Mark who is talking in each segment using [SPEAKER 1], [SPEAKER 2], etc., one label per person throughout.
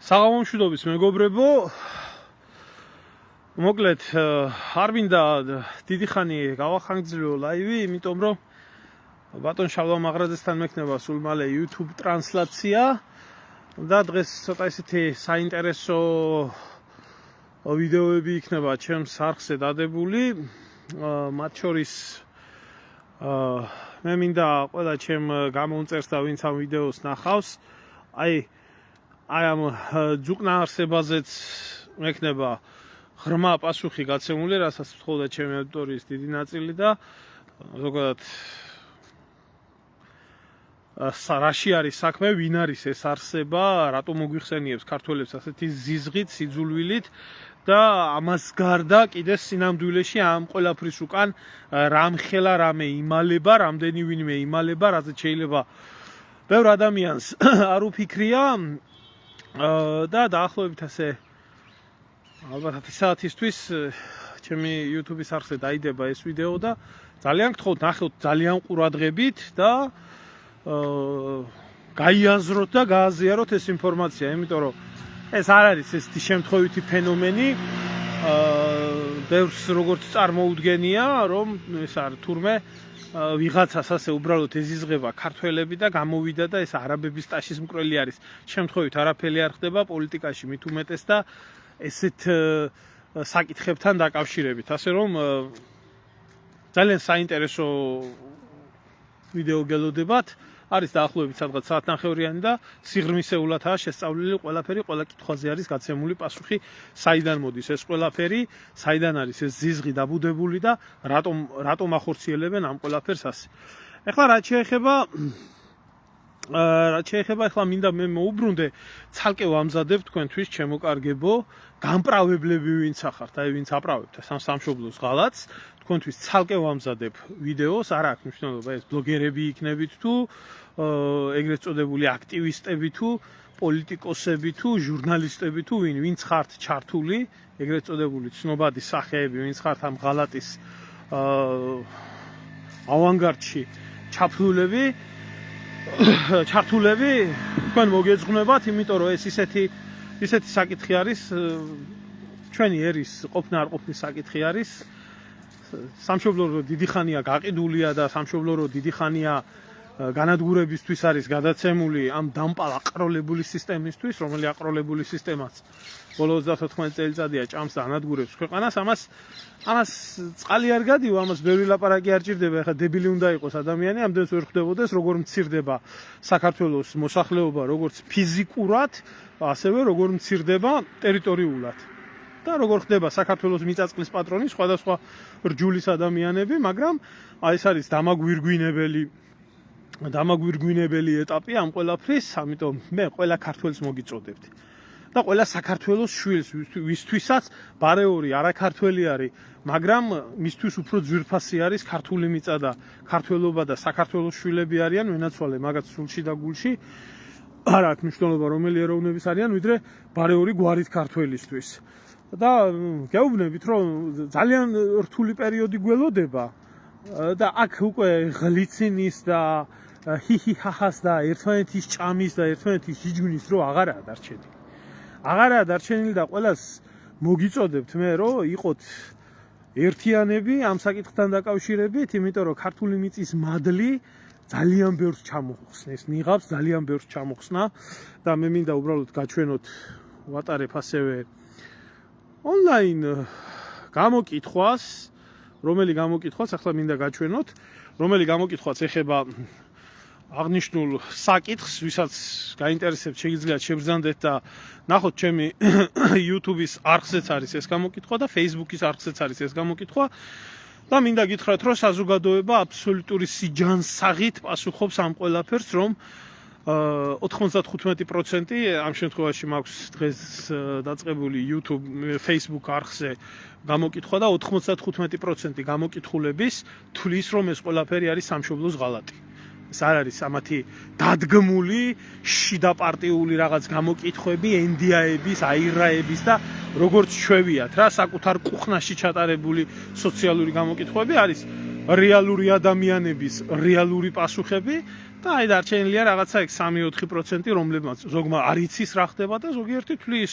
[SPEAKER 1] საღამომშვიდობის მეგობრებო, მოკლედ არ მინდა დიდი ხანი გავახანგრძლივო ლაივი, იმიტომ რომ ბატონ შალვა მაღრაძესთან მექნება სულ მალე YouTube ტრანსლაცია და დღეს ცოტა ისეთი საინტერესო ვიდეოები იქნება ჩემს არხზე დადებული. მათ შორის მე მინდა ყველა ჩემ გამომწერს და ვინც ამ ვიდეოს ნახავს, აი ამ ძუკნა არსებაზეც მექნება ღრმა პასუხი გაცემული, რასაც თხოვდა ჩემი აუდიტორიის დიდი ნაწილი და ზოგადად რაში არის საქმე, ვინ არის ეს არსება, რატომ მოგვიხსენიებს ქართველებს ასეთი ზიზღით, სიძულვილით და ამას გარდა კიდე სინამდვილეში ამ ყველაფრის უკან რამხელა რამე იმალება, რამდენი ვინმე იმალება, რაზეც შეიძლება ბევრ ადამიანს არ უფიქრია და დაახლოებით ასე ალბათ 10 საათისთვის ჩემი YouTube-ის არხზე დაიდება ეს ვიდეო და ძალიან გთხოვთ ნახოთ ძალიან ყურადღებით და გაიაზროთ და გააზიაროთ ეს ინფორმაცია, იმიტომ რომ ეს არ არის ესეთი შემთხვევითი ფენომენი, ბევრს როგორც წარმოუდგენია, რომ ეს არ თურმე ვიღაცას ასე უბრალოდ ეზიზღება ქართველები და გამოვიდა და ეს არაბების ტაშის მკვლელი არის. შემთხვევით არაფერი არ ხდება პოლიტიკაში მით უმეტეს და ესეთ საკითხებთან დაკავშირებით. ასე რომ ძალიან საინტერესო ვიდეო გელოდებათ. არის დაახლოებით სადღაც საათნახევრიანი და სიღრმისეულადაა შესწავლილი ყველაფერი, ყველა კითხვაზე არის გაცემული პასუხი, საიდან მოდის ეს ყველაფერი, საიდან არის ეს ზიზღი დაბუდებული და რატომ ახორციელებენ ამ ყველაფერს ასე. ეხლა რაც შეეხება ახლა მინდა მე მოუბრუნდე, ცალკე ვამზადებ თქვენთვის ჩემოკარგებო, გამправებლები ვინც ახართ, აი ვინც აპრავებთ ამ სამშობლოს ღალატს, თქვენთვის ცალკე ვამზადებ ვიდეოს, არ აქვს მნიშვნელობა ეს ბლოგერები იქნებით თუ ეგრეთ წოდებული აქტივისტები თუ პოლიტიკოსები თუ ჟურნალისტები თუ ვინც ხართ ჩართული, ეგრეთ წოდებული ცნობადი სახეები, ვინც ხართ ამ ღალატის ავანგარდში ჩართულები, თქვენ მოგეძღვნებათ, იმიტომ რომ ეს ისეთი საკითხი არის, ჩვენი ერის ყოფნა არ ყოფნის საკითხი არის. სამშობლო რო დიდი ხანია გაყიდულია და სამშობლო რო დიდი ხანია განადგურებისთვის არის გადაცემული ამ დამპალ აყროლებული სისტემისთვის, რომელი აყროლებული სისტემაც ბოლო 34 წელიწადია ჭამს და ანადგურებს ქვეყანას, ამას წყალი არ გადივა, ამას ბევრი ლაპარაკი არ ჭირდება, ეხლა დებილი უნდა იყოს ადამიანი, ამდენს ვერ ხვდებოდეს, როგორ მცირდება საქართველოს მოსახლეობა, როგორც ფიზიკურად, ასევე როგორ მცირდება ტერიტორიულად. და როგორ ხდება საქართველოს მიწაწყლის პატრონი სხვადასხვა რჯულის ადამიანები, მაგრამ ეს არის დამაგვირგვინებელი ეტაპი ამ ყველაფრის, ამიტომ მე ყველა ქართველს მოგიწოდებთ. და ყველა საქართველოს შვილს, ვისთვისაც ბარეორი არაქართველი არის, მაგრამ მისთვის უფრო ძვირფასი არის ქართული მიწა და ქართველობა და საქართველოს შვილები არიან, ვენაცვალე მაგაც სულში და გულში არ აქვს მნიშვნელობა რომელი ეროვნების არიან, ვიდრე ბარეორი გვარით ქართველისთვის. და გეუბნებით, რომ ძალიან რთული პერიოდი გველოდება და აქ უკვე ღლიცინის და ჰიჰიჰაჰას და ერთმანეთის ჭამის და ერთმანეთის ჯიჯვნის რო აღარაა დარჩენილი. აღარაა დარჩენილი და ყველას მოგიწოდებთ მე, რომ იყოთ ერთიანები ამ საკითხთან დაკავშირებით, იმიტომ რომ ქართული მიწის მადლი ძალიან ბევრს ჩამოხსნის, ნიღაბს ძალიან ბევრს ჩამოხსნა და მე მინდა უბრალოდ გაჩვენოთ, ვატარებ ასევე ონლაინ გამოკითხვას, რომელი გამოკითხვას ახლა მინდა გაჩვენოთ, რომელი გამოკითხვაც ეხება აღნიშნულ საკითხს, ვისაც გაინტერესებთ, შეგიძლიათ შეგრძანდეთ და ნახოთ ჩემი YouTube-ის არხზეც არის ეს გამოკითხვა და Facebook-ის არხზეც არის ეს გამოკითხვა და მინდა გითხრათ, რომ საზოგადოება აბსოლუტური სიჯანსაღით პასუხობს ამ ყველაფერს, რომ 95% ამ შემთხვევაში მაქვს დღეს დაწყებული YouTube, Facebook არხზე გამოკითხვა და 95% გამოკითხულების თვლის, რომ ეს ყველაფერი არის სამშობლოს ღალატი. ეს არ არის ამათი დადგმული შიდა პარტიული რაღაც გამოკითხვები, ენდიაების, აირაების და როგორც ჩვევიათ რა საკუთარ კუხნაში ჩატარებული სოციალური გამოკითხვები არის რეალური ადამიანების რეალური პასუხები და აი დარჩენილია რაღაცა 3-4%, რომლებმაც ზოგმა არ იცის რა ხდება და ზოგიერთი თვლის,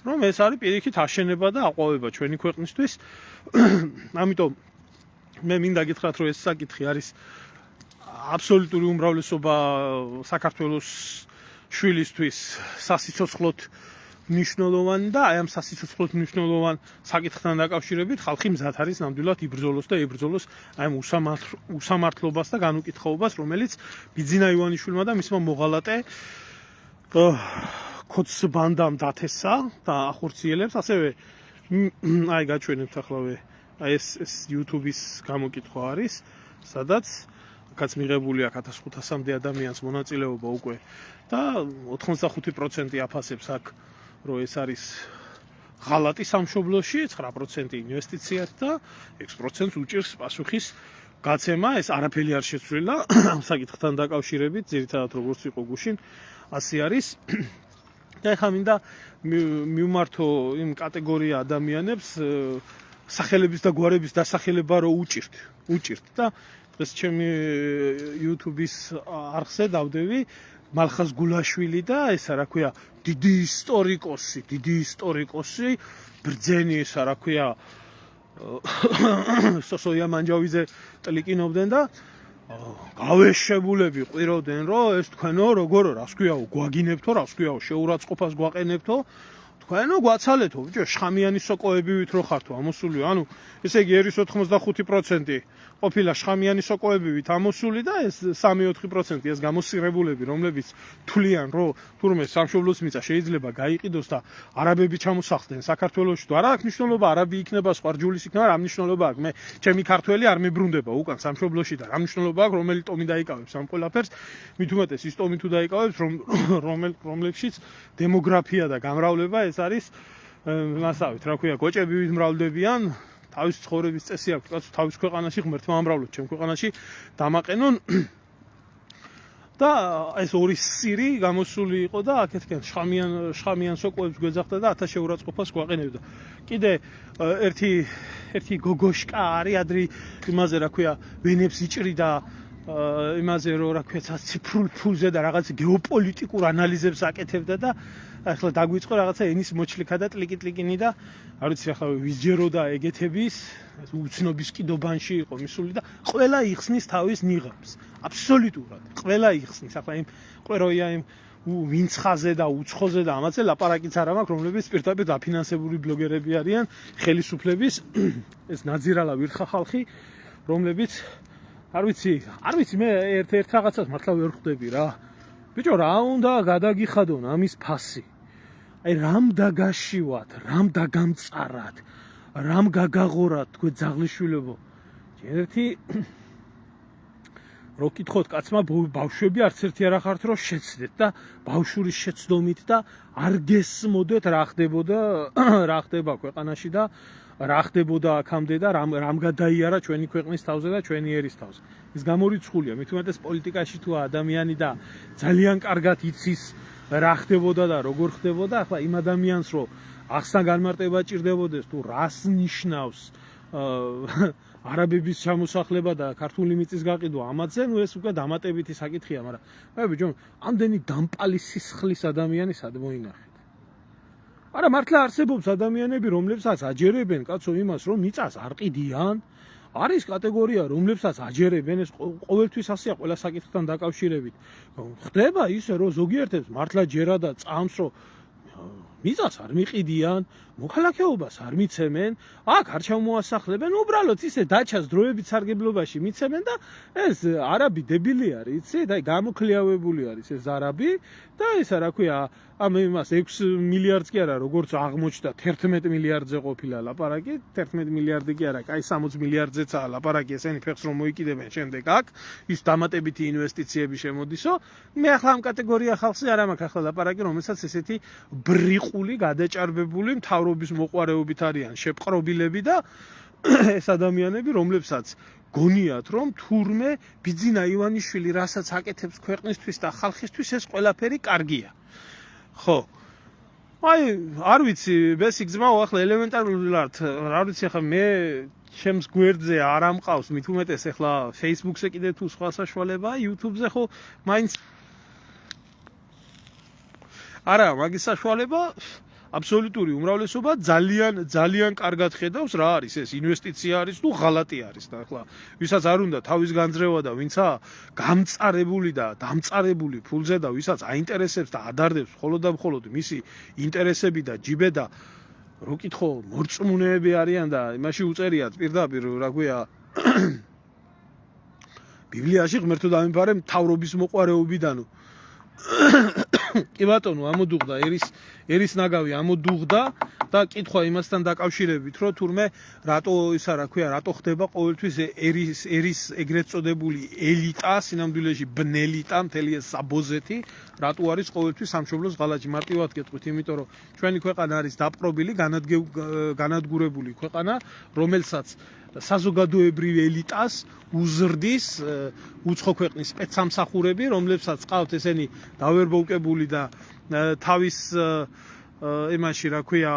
[SPEAKER 1] რომ ეს არის პირიქით აშენება და აყვავება ჩვენი ქვეყნისთვის. ამიტომ მე მინდა გითხრათ, რომ ეს საკითხი არის აბსოლუტური უმრავლესობა საქართველოს შვილისთვის სასიცოცხლოდ მნიშვნელოვანი და აი ამ სასიცოცხლოდ მნიშვნელოვან საკითხთან დაკავშირებით ხალხი მზად არის ნამდვილად იბრძოლოს და იბრძოლოს აი ამ უსამართლობას და განუკითხაობას, რომელიც ბიძინა ივანიშვილმა და მისმა მოღალატე ქოც ბანდამ დათესა და ახორციელებს. ასევე აი გაჩვენებთ ახლა აი ეს YouTube-ის გამოკითხვა არის, სადაც კაც მიღებული აქვს 1500-მდე ადამიანს მონაწილეობა უკვე და 85% აფასებს აქ, რომ ეს არის ღალატი სამშობლოში, 9% ინვესტიციად და 6% უჭირს პასუხის გაცემა. ეს არაფერი არ შეცვლილა ამ საკითხთან დაკავშირებით, ძირითადად როგორც იყო გუშინ, ასე არის. და ეხლა მინდა მივმართო იმ კატეგორია ადამიანებს, სახელების და გვარების დასახელება რო უჭირთ და დღეს ჩემი YouTube-ის არხზე დავდევი მალხაზ გულაშვილი და ესა რა ქვია დიდი ისტორიკოსი ბრძენი ესა რა ქვია სოსოია მანჯავიძე ტლიკინობდნენ და გავეშებულები ყვიროდნენ, რომ ეს თქვენო როგორ რას ქვიაო გვაგინებთო, რას ქვიაო შეურაცხყოფას გვაყენებთო, თქვენო გვაცალეთო ბიჭო, შხამიანი სოკოებივით რო ხართო ამოსული, ანუ ესე იგი ერის 85% ყოფილა შხამიანი სოკოებივით ამოსული და ეს 3-4% ეს გამოსირებულები, რომლებიც თვლიან, რომ თურმე სამშობლოს მიწა შეიძლება გაიყიდოს და არაბები ჩამოსახლდნენ საქართველოში, თუ არ აქვს მნიშვნელობა, არაბი იქნება, სხვა რჯულის იქნება, რა მნიშვნელობა აქვს? მე ჩემი ქართველი არ მებრუნდება უკან სამშობლოში და რა მნიშვნელობა აქვს, რომელი ტომი დაიკავებს ამ ყველაფერს? მით უმეტეს ის ტომი თუ დაიკავებს, რომლებშიც დემოგრაფია და გამრავლება ეს არის მასავით, რა ქვია, გოჭები მრავლდებიან, თავის ცხოვრების წესი აქვს, კაცო თავის ქვეყანაში ღმერთმა ამრავლოთ, ჩემ ქვეყანაში დამაყენონ და ეს ორი სირი გამოსული იყო და აქეთკენ შხამიან სოკოებს გვეძახდა და 1000 შეურაცხყოფას გვაყენებდა. კიდე ერთი გოგოშკა არის ადრე იმაზე რა ქვია, ვენებს იჭრიდა იმაზე რომ რა ქვია, ციფრულ ფულზე და რაღაც გეოპოლიტიკურ ანალიზებს აკეთებდა და ახლა დაგვიწყო რაღაცა ენის მოჩლიქა და ტლიკი-ტლიკინი და არ ვიცი ახლა ვისჯეროდა ეგეთების უცნობის კიდობანში იყო მისული და ყველა იხსნის თავის ნიღაბს. აბსოლუტურად ყველა იხსნის. ახლა იმ ყვეროია იმ ვინცხაზე და უცხოზე და ამაზე ლაპარაკიც არ აქვს, რომლებიც პირდაპირ დაფინანსებული ბლოგერები არიან, ხელისუფლების ეს ნაძირალა ვირთხა ხალხი, რომლებიც არ ვიცი მე ერთ რაღაცას მართლა ვერ ხვდები რა. ბიჭო, რა უნდა გადაგიხადონ ამის ფასი? აი რამ დაგაშივათ, რამ დაგამწარათ, რამ გაგაღორათ თქვენ ძაღლიშვილებო. ერთი რო კითხოთ კაცმა, ბავშვები არც ერთი არ ახართ რომ შეცდეთ და ბავშურის შეცდომით და არ გესმოდეთ რა ხდება ქვეყანაში და რა ხდებოდა აქამდე და რამ გადაიარა ჩვენი ქვეყნის თავზე და ჩვენი ერის თავზე. ის გამორიცხულია, მით უმეტეს პოლიტიკაში თუ ადამიანი და ძალიან კარგად იცის რა ხდებოდა და როგორ ხდებოდა, ახლა იმ ადამიანს რო ახსნა განმარტება ჭირდებოდეს თუ რას ნიშნავს არაბების ჩამოსახლება და ქართული მიწის გაყიდვა ამაზე, ნუ ეს უკვე დამატებითი საკითხია, მაგრამ აი ბიჭო, ამდენი დამპალი სისხლის ადამიანი სად მოინახეთ? არა მართლა არსებობს ადამიანები, რომლებსაც აჯერებენ კაცო იმას, რომ მიწას არ ყიდიან. არის კატეგორია, რომლებსაც აჯერებენ, ეს ყოველთვის ასეა ყველა საკითხთან დაკავშირებით. ხდება ისე, რომ ზოგიერთებს მართლა ჯერა და წამს, რომ მიწას არ მიყიდიან, მოქალაქეობას არ მიცემენ, აქ არ ჩამოასახლებენ, უბრალოდ ისე დაჩას დროებით სარგებლობაში მიცემენ და ეს არაბი დებილი არის, იცი? და გამოქლიავებული არის ეს არაბი და ესა რა ქვია, ამ იმას 6 მილიარდს კი არა, როგორც აღმოჩნდა 11 მილიარდზე ყოფილა ლაპარაკი, 11 მილიარდი კი არა, კაი 60 მილიარდზეცაა ლაპარაკი, ესენი ფეხს რომ მოიკიდებენ შემდეგ აქ, ის დამატებითი ინვესტიციები შემოდისო. მე ახლა ამ კატეგორია ხალხზე არ მაქვს ახლა ლაპარაკი, რომელსაც ესეთი ბრიყული, გადაჭარბებული მთავრობის მოყვარეობით არიან შეპყრობილები და ეს ადამიანები, რომლებსაც გონიათ, რომ თურმე ბიძინა ივანიშვილი რასაც აკეთებს ქვეყნისთვის და ხალხისთვის, ეს ყველაფერი კარგია. ხო. აი, არ ვიცი, ბესიკ ძმაო, ახლა ელემენტარულად, არ ვიცი, ახლა მე ჩემს გვერდზე არ ამყავს, მით უმეტეს ეხლა Facebook-ზე კიდე თუ სხვა საშუალებაა, YouTube-ზე ხო მაინც არა, მაგის საშუალება აბსოლუტური უმრავლესობა ძალიან კარგად ხედავს რა არის ეს ინვესტიცია არის თუ ღალატი არის და ახლა ვისაც არ უნდა თავის განძრევა და ვინცა გამწარებული და დამწარებული ფულზე და ვისაც აინტერესებს და ადარდებს მხოლოდ და მხოლოდ მისი ინტერესები და ჯიბე და რო კითხო მორწმუნეები არიან და იმაში უწერიათ პირდაპირ რა ქვია ბიბლიაში ღმერთო დამიფარე მთავრობის მოყარეობიდან კი ბატონო ამოდუღდა ერის ნაგავი ამოდუღდა და კითხვა იმასთან დაკავშირებით რომ თურმე რატო ისა რა ქვია რატო ხდება ყოველთვის ერის ეგრეთ წოდებული ელიტა სინამდვილეში ბნელიტა მთელი ეს საბოზეთი რატო არის ყოველთვის სამშობლოს ღალატი მარტივად გეტყვით იმიტომ რომ ჩვენი ქვეყანა არის დაპყრობილი განადგურებული ქვეყანა რომელსაც საზოგადოებრივ ელიტას უზრდის უცხო ქვეყნის სპეცსამსახურები, რომლებსაც ყავთ ესენი დავერბოვკებული და თავის იმაში რა ქვია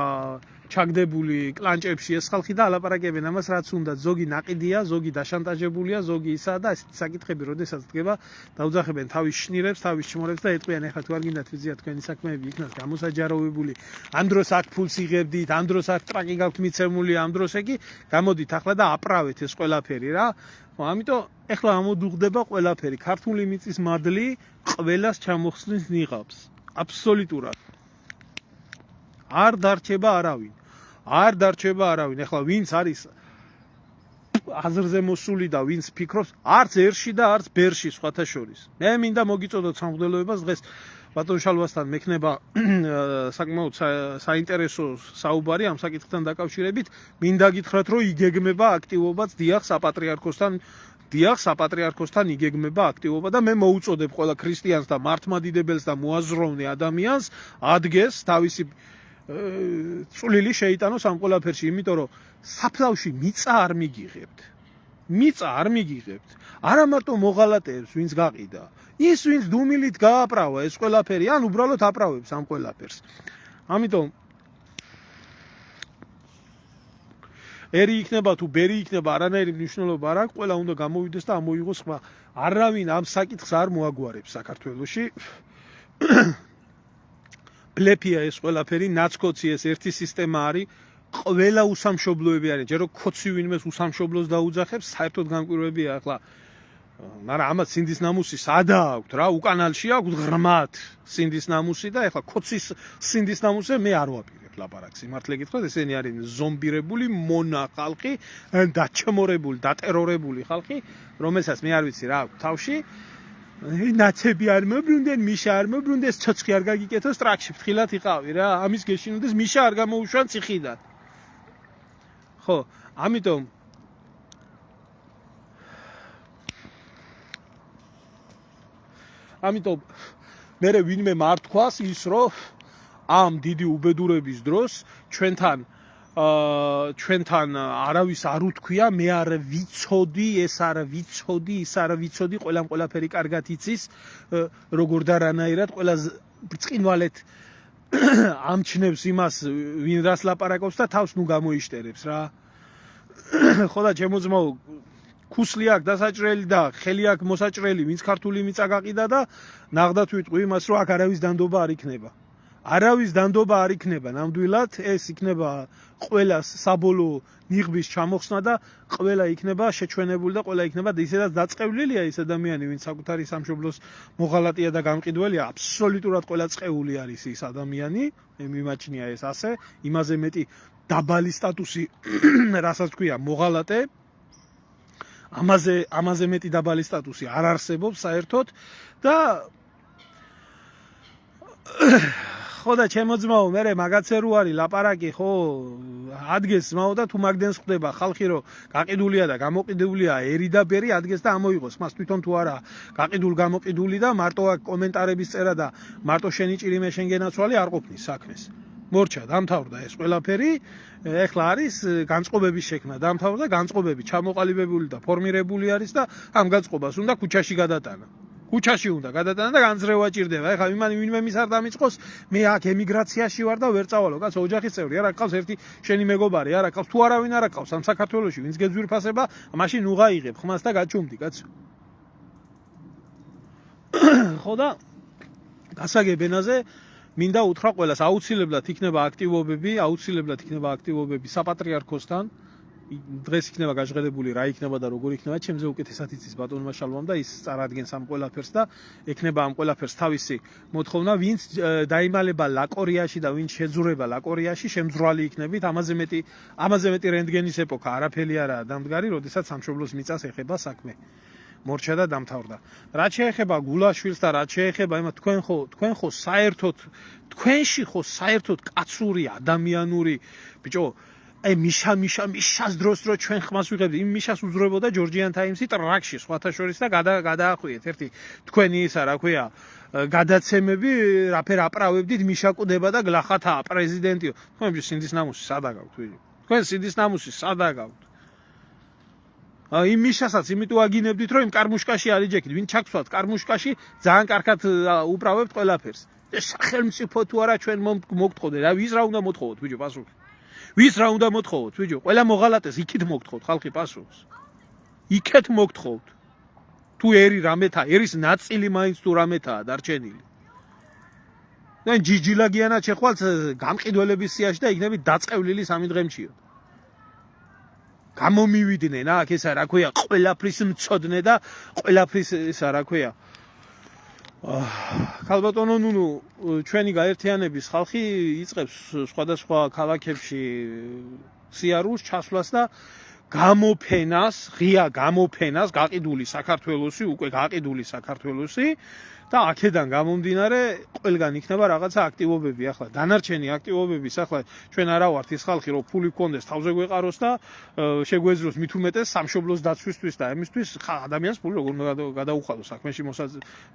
[SPEAKER 1] ჩაგდებული კლანჭებში ეს ხალხი და ალაპარაკებენ ამას რაც უნდა ზოგი ناقიდია, ზოგი დაშანტაჟებულია, ზოგი ისა და ესეთი საკითხები, როდესაც დგება, დაუძახებენ თავის შნირებს, თავის ჩმორებს და ეტყვიან ეხლა თუ არ გინდათ ვიზიათ თქვენი საქმეები იქნას გამოსაჯაროებული. ამ დროს აქ ფულს იღებდით, ამ დროს აქ ტრაკი გაქვთ მიცემული, ამ დროს ეგი გამოდით ახლა და აპრავეთ ეს ყველაფერი რა. ამიტომ ეხლა ამოდუღდება ყველაფერი. ქართული მიწის მადლი ყველას ჩამოხსნის ნიღაბს. აბსოლუტურად. არ დარჩება არავინ. ეხლა ვინც არის აზრზე მოსული და ვინც ფიქრობს, არც ერში და არც ბერში სხვათა შორის. მე მინდა მოგიწოდოთ სამღვდელოებას დღეს ბატონ შალვასთან მექნება საკმაოდ საინტერესო საუბარი ამ საკითხთან დაკავშირებით. მინდა გითხრათ, რომ იგეგმება აქტივობაც დიახ საპატრიარქოსთან იგეგმება აქტივობა და მე მოუწოდებ ყველა ქრისტიანს და მართლმადიდებელს და მოაზროვნე ადამიანს ადგეს თავისი წვლილი შეიტანოს ამ ყველაფერში, იმიტომ რომ საფლავში მიწა არ მიგიღებთ. არა მარტო მოღალატეებს, ვინც გაყიდა, ის ვინც დუმილით გააправა ეს ყველაფერი, ან უბრალოდ აправებს ამ ყველაფერს. ამიტომ ერი იქნება თუ ბერი იქნება, არანაირი მნიშვნელობა არ აქვს, ყველა უნდა გამოვიდეს და ამოიღოს ხმა. არავინ ამ საკითხს არ მოაგვარებს საქართველოში. ბლეფია ეს ყველაფერი, ნაცკოცი ეს ერთი სისტემა არის, ყველა უსამშობლოები არის. ჯერო ქოცი ვინმეს უსამშობლოს დაუძახებს, საერთოდ განკვირვებია ახლა. მაგრამ ამათ სინდის ნამუსი სადა აქვთ რა, უკანალში აქვთ ღრმად სინდის ნამუსი და ახლა ქოცის სინდის ნამუსზე მე არ ვაპირებ ლაპარაკს. სიმართლე გითხრათ, ესენი არიან ზომბირებული, მონა ხალხი, დაჩმორებული, დატერორებული ხალხი, რომელსაც მე არ ვიცი რა აქვს თავში. ნაცები არ მოbrunden, მიშა არ მოbrunden, ცოცხი არ გაგიკეთოს ტრაქში, ფრთხილად იყავი რა. ამის გეშინოდეს მიშა არ გამოუშვან ციხიდან. ხო, ამიტომ მე ვინმე მართქვას ის რომ ამ დიდი უბედურების დროს ჩვენთან არავის არ უთქვია, მე არ ვიცოდი, ეს არ ვიცოდი, ის არ ვიცოდი, ყველაფერი კარგად იცის, როგორ და რანაირად ყველა ბრწყინვალეთ ამჩნევს იმას, ვინ რას ლაპარაკობს და თავს ნუ გამოიშტერებს რა. ხო და ჩემო ძმაო, ქუსლი აქვს დასაჭრელი და ხელი აქვს მოსაჭრელი, ვინც ქართული მიწა გაყიდა და ნახდათ ვიტყვი იმას, რომ აქ არავის დანდობა არ იქნება. არავის დანდობა არ იქნება, ნამდვილად ეს იქნება ყველას საბოლოო ნიღბის ჩამოხსნა და ყველა იქნება შეჩვენებული და ყველა იქნება ისედაც დაწყევლილია ეს ადამიანი, ვინც საკუთარი სამშობლოს მოღალატეა და გამყიდველია, აბსოლუტურად ყველა წეული არის ის ადამიანი, მე მიმაჩნია ეს ასე, იმაზე მეტი დაბალი სტატუსი, რასაც ქვია მოღალატე, ამაზე მეტი დაბალი სტატუსი არ არსებობს საერთოდ და ხო და ჩემო ძმაო, მე მაგაცე რო არის ლაპარაკი, ხო, ადგეს ძმაო და თუ მაგდენს ხდება ხალხი რომ გაყიდულია და გამოყიდულია ერი და ბერი, ადგეს და ამოიღოს მას თვითონ თუ არა გაყიდული და მარტო აქ კომენტარების წერა და მარტო შენი ჭირი მე შენ გენაცვალე არ ყოფნის საქმეს. მორჩა, დამთავრდა ეს ყველაფერი, ეხლა არის განწყობების შექმნა, დამთავრდა განწყობები, ჩამოყალიბებული და ფორმირებული არის და ამ განწყობას უნდა ქუჩაში გადატანა. ქუჩაში უნდა გადატანა და განძრევა ჭირდება. ეხლა ვინმე მის არ დამიწყოს, მე აქ ემიგრაციაში ვარ და ვერ წავალო. კაცო, ოჯახის წევრი არა ყავს ერთი შენი მეგობარი, არა ყავს, თუ არავინ არა ყავს ამ საქართველოში, ვინც გეძვირფასება, მაშინ უღა იღებ ხმას და გაჩუმდი, კაცო. ხო და გასაგებ ენაზე მინდა უთხრა ყველას, აუცილებლად იქნება აქტივობები საპატრიარქოსთან. დღეს იქნება გაჟღერებული რა იქნება და როგორ იქნება, ჩემზე უკეთესად იცის ბატონმა შალვამ და ის წარადგენს ამ ყველაფერს და ექნება ამ ყველაფერს თავისი მოთხოვნა, ვინც დაიმალება ლაკორიაში და ვინც შეძურება ლაკორიაში, შემძვრალი იქნებით. ამაზე მეტი რენტგენის ეპოქა არაფერი არაა დამდგარი, როდესაც სამშობლოს მიწას ეხება საქმე. მორჩა და დამთავრდა. რაც შეეხება გულაშვილს და რაც შეეხება იმათ, თქვენ ხო საერთოდ თქვენში ხო საერთოდ კაცური ადამიანური ბიჭო, აი მიშას დროს რო ჩვენ ხმას ვიღებთ, იმ მიშას უძრებოდა ჯორჯიან ტაიმსი ტრაქში სხვათა შორის და გადაახვიეთ ერთი თქვენი ისა რა ქვია გადაცემები, რაფერ აპრავებდით მიშა კვდება და გლახათა პრეზიდენტიო. თქვენ სინდის ნამუსი სადა გაქვთ ვიჯო? თქვენ სინდის ნამუსი სადა გაქვთ? იმ მიშასაც იმიტომ აგინებდით, რომ იმ კარმუშკაში არ იჯექით, ვინ ჩაგცვალთ კარმუშკაში, ძალიან კარგად უправებთ ყველაფერს. სახელმწიფო თუ არა ჩვენ მოგთხოვდეთ, რა ვის რა უნდა მოთხოვოთ ვიჯო პასუხი? ვის რა უნდა მოთხოვოთ ვიჯო? ყველა მოღალატეს იქით მოგთხოვთ ხალხი პასუხს. იქეთ მოგთხოვთ. თუ ერი რამეთა, ერის ნაწილი მაინც თუ რამეთაა დარჩენილი. და ჯიჯილაგიანად შეხვალთ გამყიდველების სიაში და იქნებით დაწყევლილი 3 დღემჩიო. გამომივიდნენ აქ ესა რა ქვია, ყველაფრის მწოდნე და ყველაფრის ესა რა ქვია. ქალბატონო ნუნუ, ჩვენი გაერთიანების ხალხი იწყებს სხვადასხვა ქალაქებში სიარულს ჩასვლას და გამოფენას, ღია გამოფენას, გაყიდული საქართველოსი, უკვე გაყიდული საქართველოსი და აქედან გამომდინარე ყველგან იქნება რაღაცა აქტივობები. ახლა დანარჩენი აქტივობების, ახლა ჩვენ არა ვართ ის ხალხი, რომ ფული გქონდეს, თავზე გვეყაროს და შეგვეძროს მით უმეტეს სამშობლოს დაცვისთვის და ამისთვის ადამიანს ფული როგორ უნდა გადაუხადო საქმეში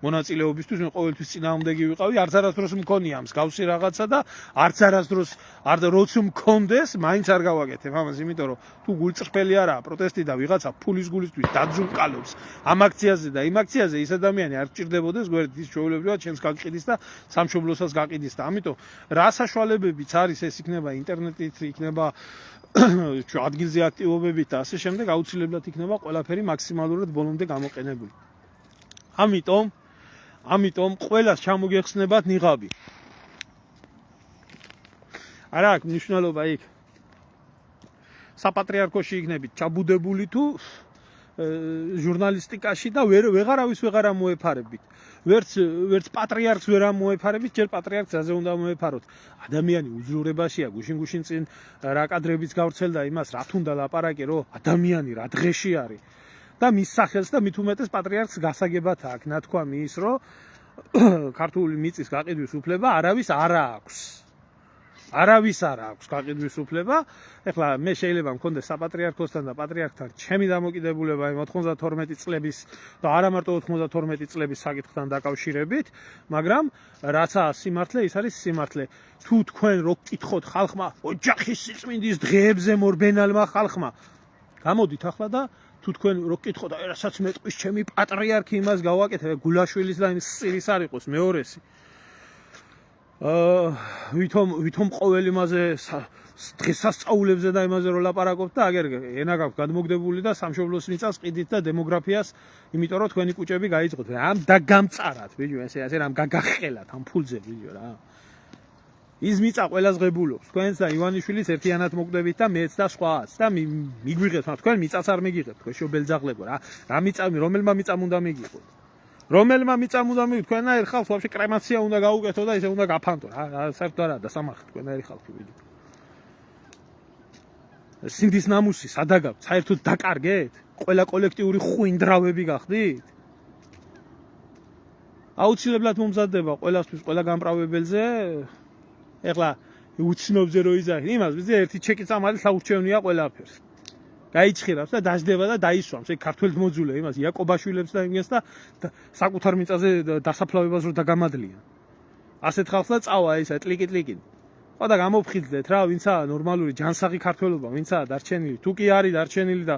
[SPEAKER 1] მონაწილეობისთვის, მე ყოველთვის წინააღმდეგი ვიყავი, არც არასდროს მქონია მსგავსი რაღაცა და არც არასდროს როც მქონდეს, მაინც არ გავაკეთებ ამას, იმიტომ რომ თუ გულწრფელი არაა პროტესტი და ვიღაცა ფულის გულისთვის დაძულკალობს ამ აქციაზე და იმ აქციაზე, ის ადამიანი არ ჭირდებოდეს ის ჩვეულებრივად ჩემს გაყიდის და სამშობლოსაც გაყიდის და ამიტომ რა საშუალებებიც არის, ეს იქნება ინტერნეტით, იქნება ადგილზე აქტივობებით და ასე შემდეგ, აუცილებლად იქნება ყველაფერი მაქსიმალურად ბოლომდე გამოყენებული. ამიტომ ყველას ჩამოგეხსნებათ ნიღაბი. არა აქვს მნიშვნელობა იქ საპატრიარქოში იქნებით ჩაბუდებული თუ ჟურნალისტიკაში და ვეღარავის ვეღარ ამოეფარებით. ვერც პატრიარქს ვერ ამოეფარებით, ჯერ პატრიარქს აზე უნდა ამოეფაროთ. ადამიანი უძლურებაშია, გუშინ წინ რა კადრებიც გავრცელდა იმას, რა თუნდა ლაპარაკი, რომ ადამიანი რა დღეში არის და მის სახელს და მით უმეტეს პატრიარქს გასაგებად აქვს ნათქვამი ის, რომ ქართული მიწის გაყიდვის უფლება არავის არ აქვს. არავის არ აქვს გაყიდვის უფლება. ეხლა მე შეიძლება მქონდეს საპატრიარქოსთან და პატრიარქთან ჩემი დამოკიდებულება 92 წლების და არა მარტო 92 წლების საკითხთან დაკავშირებით, მაგრამ რაცა სიმართლე, ის არის სიმართლე. თუ თქვენ რო გკითხოთ ხალხმა, ოჯახის სიწმინდის დღეებზე მორბენალმა ხალხმა, გამოდით ახლა და თუ თქვენ რო გკითხოთ, აი რასაც მეტყვის ჩემი პატრიარქი იმას გავაკეთებ, გულაშვილის და იმ სირის არ იყოს მეორესი. ვითომ ყოველ იმაზე დღესასწაულებზე და იმაზე რო ლაპარაკობთ და აგერ ენა გაქვთ გადმოგდებული და სამშობლოს მიწას ყიდით და დემოგრაფიას, იმიტომ რომ თქვენი კუჭები გაიწყოთ. რამ დაგამწარათ, ვიჯო, ასე რამ გაგახელათ ამ ფულზე, ვიჯო რა. ის მიწა ყველას ღებულობს. თქვენს და ივანიშვილის ერთიანად მოგდებით და მეც და სხვააც და მიგვიღეთ, თქვენ მიწას არ მიგიღებთ, თქვენ შობელძაღლებო რა. რა მიწა, რომელმა მიწამ უნდა მიგიღოთ. რომელმა მიწამ უნდა მიგიღოთ, თქვენაერ ხალხს ვაფშე კრემაცია უნდა გაუკეთო და ისე უნდა გაფანტო რა. საერთოდ არა და სამარხი თქვენაერი ხალხი, ვიჯო. სინდის ნამუსი სადაგავთ, საერთოდ დაკარგეთ? ყველა კოლექტიური ხვინდრავები გახდით? აუცილებლად მომზადდება ყველასთვის, ყველა გამправებელზე. ეხლა უცნობზე რო იზარდ, იმას ვიზე ერთი ჩეკი წამალი საურჩევნია ყველაფერს. გაიჩხირავს და დაждდება და დაისვამს. ეგ ქართველთ მოძულე იმას იაკობაშვილებს და იმას და საკუთარ მიწაზე დასაფლავებას რო დაგამადლიან. ასეთ ხალხს და წავა ისა ტლიკი-ტლიკი. ხო და გამოფხიზდეთ რა, ვინცაა ნორმალური ჯანსაღი ქართველობა, ვინცაა დარჩენილი, თუ კი არის დარჩენილი და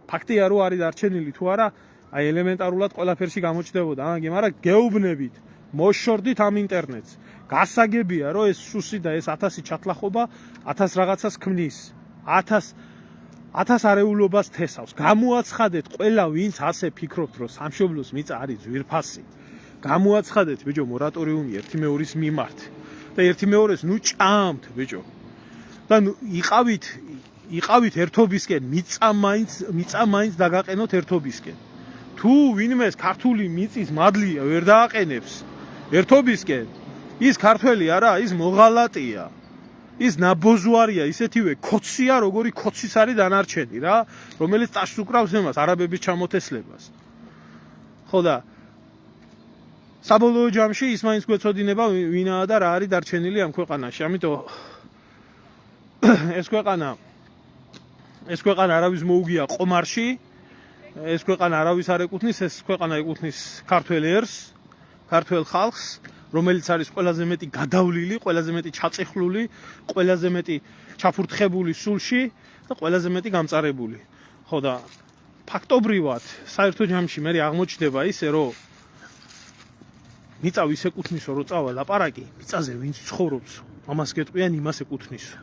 [SPEAKER 1] ფაქტია რომ არის დარჩენილი თუ არა, აი ელემენტარულად ყველაფერში გამოჩნდებოდა, მაგრამ გეუბნებით, მოშორდით ამ ინტერნეტს. გასაგებია, რომ ეს სუსი და ეს 1000 ჩათლახობა 1000 რაღაცას ქმნის. 1000 არეულობას თესავს. გამოაცხადეთ ყველა, ვინც ასე ფიქრობთ, რომ სამშობლოს მიწა არის ძვირფასი. გამოაცხადეთ, ბიჭო, მორატორიუმი ერთი მეორის მიმართ. და ერთი მეორის ნუ ჭამთ, ბიჭო. და იყავით ერთობისკენ, მიწა მაინც დაგაყენოთ ერთობისკენ. თუ ვინმეს ქართული მიწის მადლია ვერ დააყენებს ერთობისკენ, ის ქართველი არა, ის მოღალატეა. ის ნაბოზვარია, ისეთივე ქოცია, როგორი ქოცის არის დანარჩენი რა, რომელიც ტაშს უკრავს εμას არაბების ჩამოთესლებას. ხო და საბოლოო ჯამში ის მაინც გვეცოდინება ვინაა და რა არის დარჩენილი ამ ქვეყანაში. ამიტომ ეს ქვეყანა არავის მოუგია ყომარში, ეს ქვეყანა არავის არ ეკუთვნის, ეს ქვეყანა ეკუთვნის ქართველ ერს, ქართველ ხალხს, რომელიც არის ყველაზე მეტი გადავლილი, ყველაზე მეტი ჩაწეხლული, ყველაზე მეტი ჩაფურთხებული სულში და ყველაზე მეტი გამწარებული. ხო და ფაქტობრივად საერთო ჯამში მე აღმოჩნდება ისე, რომ მიწა ვის ეკუთვნისო, რომ წავა ლაპარაკი, მიწაზე ვინც ცხოვრობს, ამას გეტყვიან, იმას ეკუთვნისო.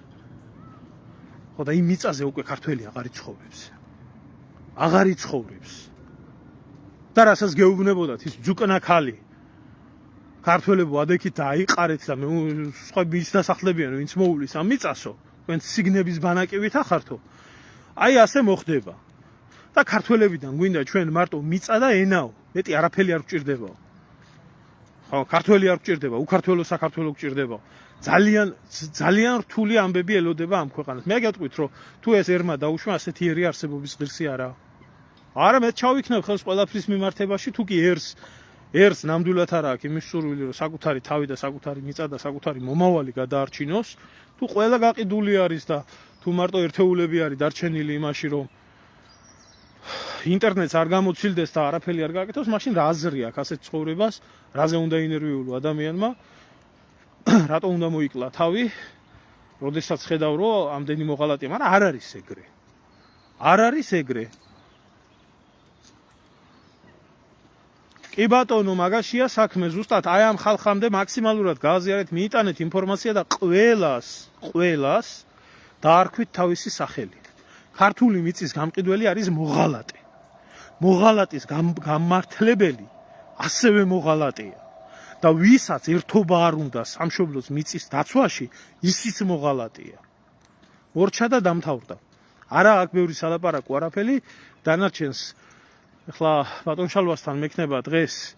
[SPEAKER 1] ხო და იმ მიწაზე უკვე ქართველი აღარ იცხოვრებს. აღარ იცხოვრებს. და რასაც გეუბნებოდათ, ის ძუკნა ქალი. ქართველებო ადექით დააიყარეთ და სხვა ის დასახლებიან, ვინც მოულის ამ მიწასო, თქვენ სიგნების ბანაკივით ახართო. აი ასე მოხდება. და ქართველებიდან გვინდა ჩვენ მარტო მიწა და ენაო, მეტი არაფერი არ გვჭირდებაო. ხო, ქართველი არ გვჭირდება, უქართველო საქართველო გვჭირდება. ძალიან რთული ამბები ელოდება ამ ქვეყანას. მე გეტყვით, რომ თუ ეს ერმა დაუშვა, ასეთი ერი არსებობის ღირსი არაა. არა, მე ჩავიქნებ ხელს ყველაფრის მიმართებაში, თუ კი ერს ნამდვილად არ აქვს იმის სურვილი, რომ საკუთარი თავი და საკუთარი მიწა და საკუთარი მომავალი გადაარჩინოს, თუ ყველა გაყიდული არის და თუ მარტო ერთეულები არის დარჩენილი იმაში, რომ ინტერნეტს არ გამოცილდეს და არაფერი არ გააკეთოს, მაშინ რა აზრი აქვს ასეთ ცხოვრებას, რაზე უნდა ინერვიულო ადამიანმა, რატო უნდა მოიკლა თავი, როდესაც ხედავ, რომ ამდენი მოღალატეა, მაგრამ არ არის ეგრე. არ არის ეგრე. კი ბატონო, მაგაშია საქმე, ზუსტად აი ამ ხალხამდე მაქსიმალურად გააზიარეთ, მიიტანეთ ინფორმაცია და ყველას დაარქვით თავისი სახელი. ქართული მიწის გამყიდველი არის მოღალატე. მოღალატის გამმართლებელი ასევე მოღალატეა. და ვისაც ერთობა არ უნდა სამშობლოს მიწის დაცვაში, ისიც მოღალატეა. ორჩა და დამთავრდა. არა აქ ბევრი სალაპარაკო არაფერი, დანარჩენს ახლა ბატონ შალვასთან მექნება დღეს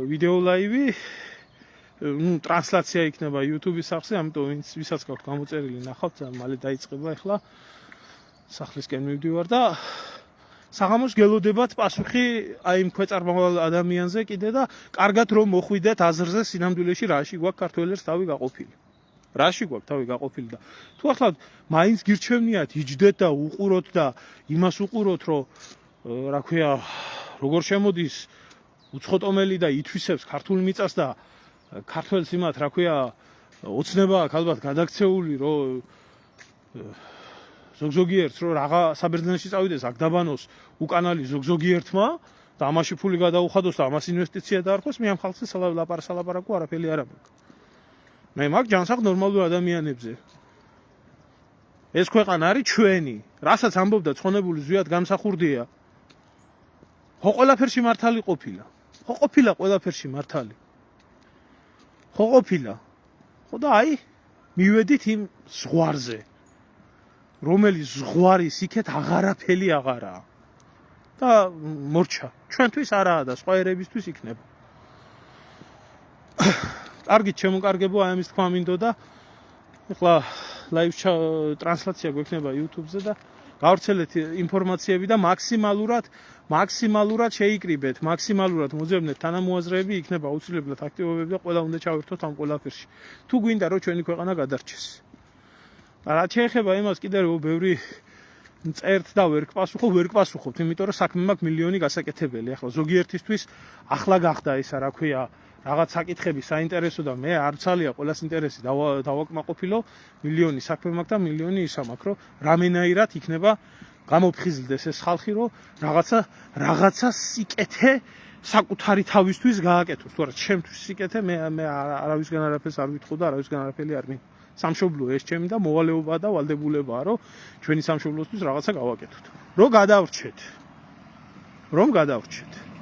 [SPEAKER 1] ვიდეო ლაივი, ტრანსლაცია იქნება YouTube-ის სახზე, ამიტომ ვისაც გაქვთ გამოწერილი ნახავთ, მალე დაიწყება ახლა სახლისკენ მივდივარ და საღამოს გელოდებათ პასუხი აი იმ ქვეწარმავალ ადამიანზე კიდე და კარგად რომ მოხვიდეთ აზრზე სინამდვილეში რაში გვაქვს ქართველებს თავი გაყოფილი. რაში გვაქვს თავი გაყოფილი და თუ ახლა მაინც გირჩევნიათ იჯდეთ და უყუროთ და იმას უყუროთ, რომ რა ქვია, როგორ შემოდის უცხოტომელი და ითვისებს ქართულ მიწას და ქართველს იმათ, რა ქვია, ოცნება აქვს ალბათ გადაქცეული, რომ ზოგიერთს რომ რაღა საბერძნეთში წავიდეს, აქ დაბანოს უკანალი ზოგიერთმა და ამაში ფული გადაუხადოს და ამას ინვესტიცია დაარქვეს, მე ამ ხალხზე სალაპარაკო არაფერი არ მაქვს. მე მაგ ჯანსაღ ნორმალურ ადამიანებზე. ეს ქვეყანა არის ჩვენი, რასაც ამბობდა ცხონებული ზვიად გამსახურდია. ხო ყველაფერში მართალი ყოფილა. ხო ყოფილა ყველაფერში მართალი. ხო ყოფილა. ხო და აი მივედით იმ ზღვარზე. რომელიც ზღვარის იქეთ აღარაფერი აღარაა. და მორჩა. ჩვენთვის არაა და სხვა ერებისთვის იქნება. კარგით შემოკარგებო, აი ამის თქვა მინდოდა. ახლა ლაივ ტრანსლაცია გვექნება YouTube-ზე და გავრცელეთ ინფორმაციები და მაქსიმალურად შეიკრიბეთ, მაქსიმალურად მოძებნეთ თანამოაზრეები, იქნება აუცილებლად აქტივობები და ყველა უნდა ჩავერთოთ ამ ყველაფერში. თუ გვინდა რომ ჩვენი ქვეყანა გადარჩეს. რა შეეხება იმას კიდე რომ ბევრი წერთ და ვერ გპასუხობთ, იმიტომ რომ საქმე მაქვს მილიონი გასაკეთებელი. ახლა ზოგიერთისთვის ახლა გახდა ისა, რა ქვია, რაღაც საკითხები საინტერესო და მე არ ცალია ყველას ინტერესი დავაკმაყოფილო, მილიონი საქმე მაქვს და მილიონი ისა მაქვს, რომ რამენაირად იქნება გამოფხიზლდეს ეს ხალხი, რომ რაღაცა სიკეთე საკუთარი თავისთვის გააკეთოს. თუ არა, ჩემთვის სიკეთე მე არავისგან არაფერს არ ვითხოვ და არავისგან არაფერი არ მინდა. სამშობლო ეს ჩემი და მოვალეობაა და ვალდებულებაა, რომ ჩვენი სამშობლოსთვის რაღაცა გავაკეთოთ. რომ გადავრჩეთ.